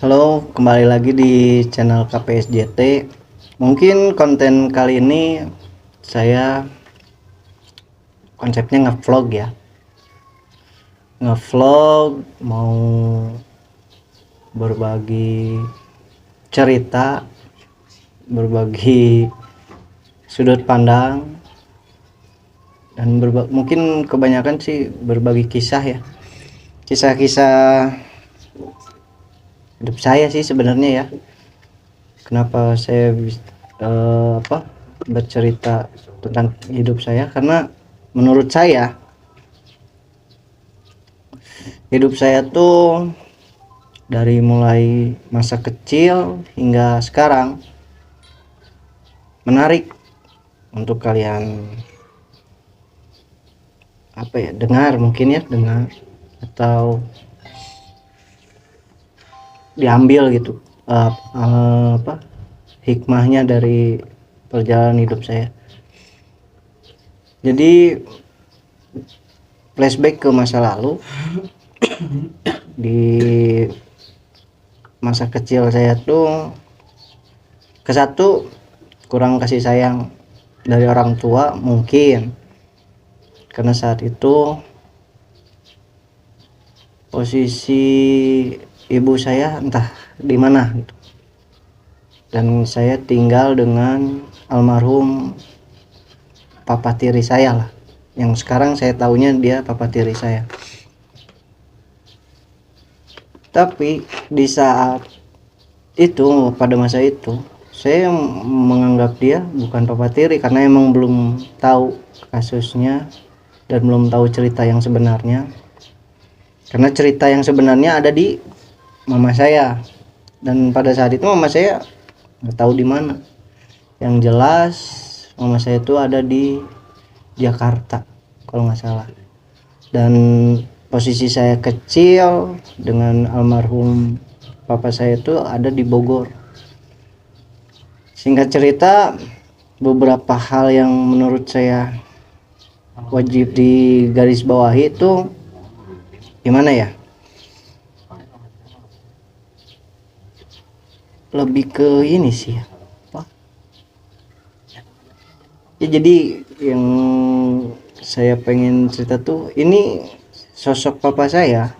Halo, kembali lagi di channel KPSJT. Mungkin konten kali ini saya konsepnya ngevlog ya. Ngevlog mau berbagi cerita, berbagi sudut pandang, dan mungkin kebanyakan sih berbagi kisah ya. Kisah-kisah hidup saya sih sebenarnya ya. Kenapa saya bercerita tentang hidup saya, karena menurut saya hidup saya tuh dari mulai masa kecil hingga sekarang menarik untuk kalian dengar, mungkin ya dengar atau diambil gitu hikmahnya dari perjalanan hidup saya. Jadi flashback ke masa lalu. Di masa kecil saya tuh kurang kasih sayang dari orang tua, mungkin karena saat itu posisi ibu saya entah di mana gitu. Dan saya tinggal dengan almarhum papa tiri saya lah, yang sekarang saya tahunya dia papa tiri saya. Tapi di saat itu, pada masa itu, saya menganggap dia bukan papa tiri karena emang belum tahu kasusnya dan belum tahu cerita yang sebenarnya. Karena cerita yang sebenarnya ada di mama saya, dan pada saat itu mama saya nggak tahu di mana. Yang jelas mama saya itu ada di Jakarta kalau nggak salah, dan posisi saya kecil dengan almarhum papa saya itu ada di Bogor. Singkat cerita, beberapa hal yang menurut saya wajib digarisbawahi itu gimana ya, lebih ke ini sih apa ya. Jadi yang saya pengen cerita tuh, ini sosok papa saya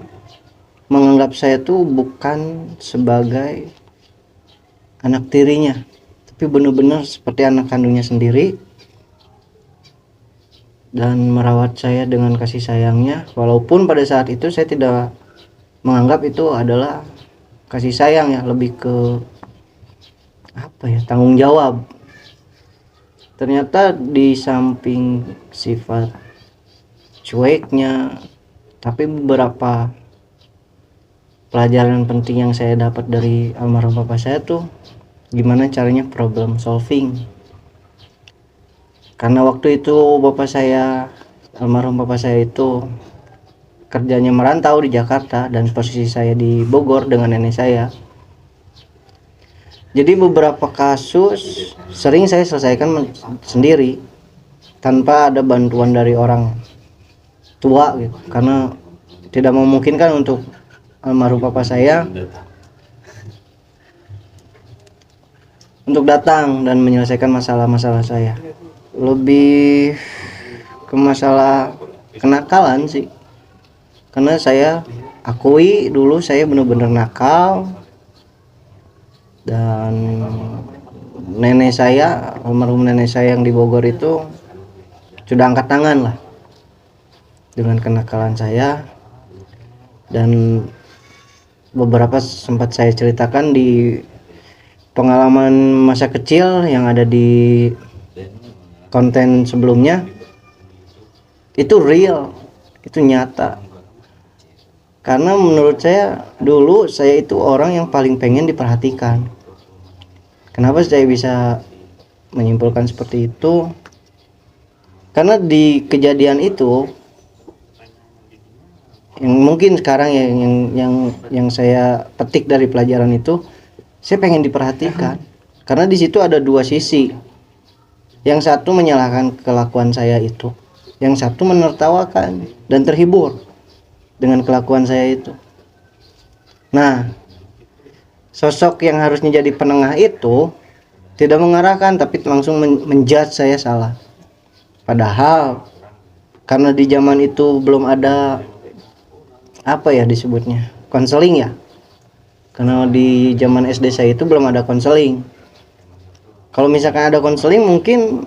menganggap saya tuh bukan sebagai anak tirinya, tapi benar-benar seperti anak kandungnya sendiri, dan merawat saya dengan kasih sayangnya. Walaupun pada saat itu saya tidak menganggap itu adalah kasih sayang ya, lebih ke tanggung jawab. Ternyata di samping sifat cueknya, tapi beberapa pelajaran penting yang saya dapat dari almarhum papa saya tuh gimana caranya problem solving. Karena waktu itu almarhum bapak saya itu kerjanya merantau di Jakarta dan posisi saya di Bogor dengan nenek saya. Jadi beberapa kasus sering saya selesaikan sendiri tanpa ada bantuan dari orang tua gitu, karena tidak memungkinkan untuk almarhum papa saya untuk datang dan menyelesaikan masalah-masalah saya. Lebih ke masalah kenakalan sih, karena saya akui dulu saya benar-benar nakal. Dan almarhum nenek saya yang di Bogor itu sudah angkat tangan lah dengan kenakalan saya, dan beberapa sempat saya ceritakan di pengalaman masa kecil yang ada di konten sebelumnya. Itu real, itu nyata. Karena menurut saya dulu saya itu orang yang paling pengen diperhatikan. Kenapa saya bisa menyimpulkan seperti itu? Karena di kejadian itu yang mungkin sekarang yang saya petik dari pelajaran itu, saya pengen diperhatikan. Karena di situ ada dua sisi. Yang satu menyalahkan kelakuan saya itu, yang satu menertawakan dan terhibur. dengan kelakuan saya itu. Nah, sosok yang harusnya jadi penengah itu tidak mengarahkan, tapi langsung menjudge saya salah. Padahal karena di zaman itu belum ada apa ya disebutnya, konseling ya. Karena di zaman SD saya itu belum ada konseling. Kalau misalkan ada konseling, mungkin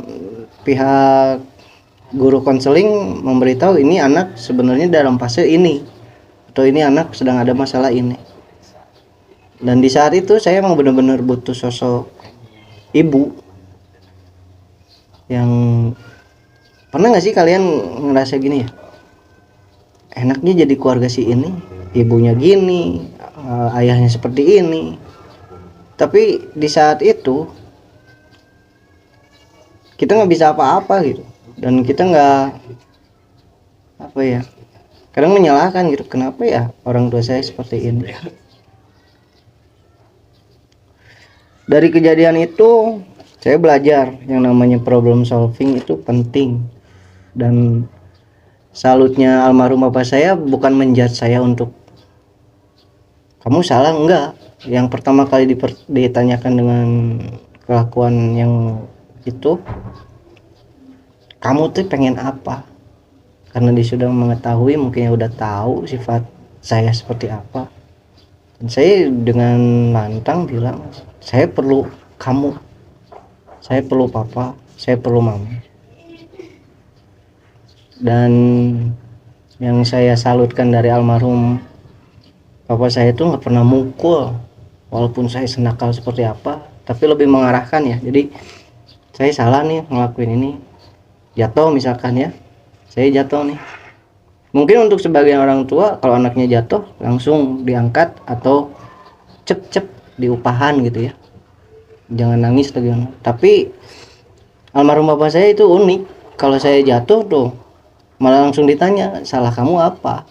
pihak guru konseling memberitahu ini anak sebenarnya dalam fase ini, atau ini anak sedang ada masalah ini. Dan di saat itu saya emang benar-benar butuh sosok ibu. Yang pernah nggak sih kalian ngerasa gini ya, enaknya jadi keluarga si ini, ibunya gini, ayahnya seperti ini, tapi di saat itu kita nggak bisa apa-apa gitu, dan kita nggak apa ya, kadang menyalahkan gitu, kenapa ya orang tua saya seperti ini. Dari kejadian itu saya belajar yang namanya problem solving itu penting. Dan salutnya almarhum bapak saya bukan menjudge saya untuk kamu salah, enggak. Yang pertama kali ditanyakan dengan kelakuan yang itu, kamu tuh pengen apa? Karena dia sudah mengetahui, mungkin ya udah tahu sifat saya seperti apa. Dan saya dengan lantang bilang, saya perlu kamu, saya perlu papa, saya perlu mama. Dan yang saya salutkan dari almarhum papa saya itu nggak pernah mukul, walaupun saya senakal seperti apa, tapi lebih mengarahkan ya. Jadi saya salah nih ngelakuin ini, jatuh misalkan ya, saya jatuh nih, mungkin untuk sebagian orang tua kalau anaknya jatuh langsung diangkat atau cep diupahan gitu ya, jangan nangis lagi. Tapi almarhum bapak saya itu unik, kalau saya jatuh tuh malah langsung ditanya, salah kamu apa?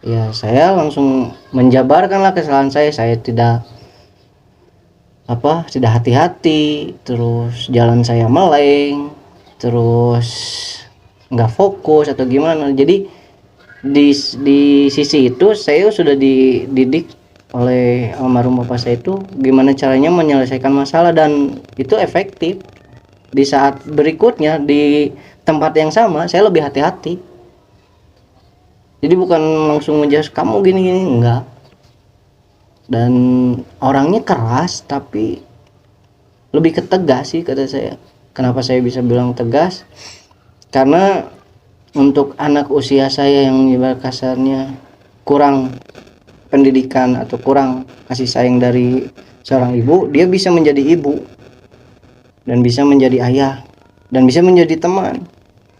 Ya saya langsung menjabarkanlah kesalahan saya tidak hati-hati, terus jalan saya meleng, terus nggak fokus atau gimana. Jadi di sisi itu saya sudah dididik oleh almarhum bapak saya itu gimana caranya menyelesaikan masalah, dan itu efektif. Di saat berikutnya di tempat yang sama saya lebih hati-hati. Jadi bukan langsung menjudge kamu gini-gini, enggak. Dan orangnya keras tapi lebih ke tegas sih kata saya. Kenapa saya bisa bilang tegas? Karena untuk anak usia saya yang ibarat kasarnya kurang pendidikan atau kurang kasih sayang dari seorang ibu, dia bisa menjadi ibu dan bisa menjadi ayah dan bisa menjadi teman.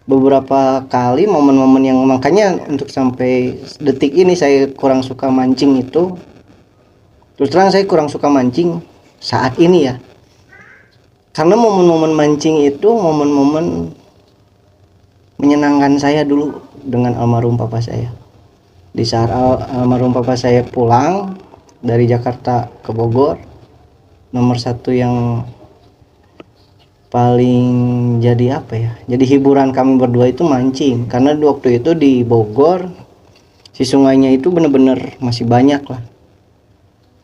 Beberapa kali momen-momen yang makanya untuk sampai detik ini saya kurang suka mancing itu, terus terang saya kurang suka mancing saat ini ya, karena momen-momen mancing itu momen-momen menyenangkan saya dulu dengan almarhum papa saya. Di saat almarhum papa saya pulang dari Jakarta ke Bogor, nomor satu yang paling jadi apa ya, jadi hiburan kami berdua itu mancing. Karena waktu itu di Bogor si sungainya itu bener-bener masih banyak lah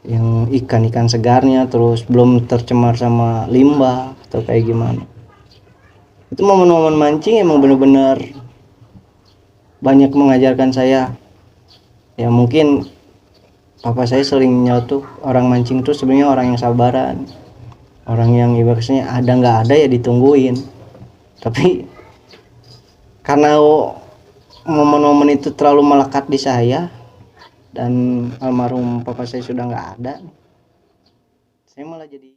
yang ikan-ikan segarnya, terus belum tercemar sama limbah atau kayak gimana. Itu momen-momen mancing emang bener-bener banyak mengajarkan saya ya. Mungkin papa saya sering nyeletuk orang mancing itu sebenarnya orang yang sabaran, orang yang ibaratnya ada nggak ada ya ditungguin. Tapi karena momen-momen itu terlalu melekat di saya dan almarhum papa saya sudah nggak ada, saya malah jadi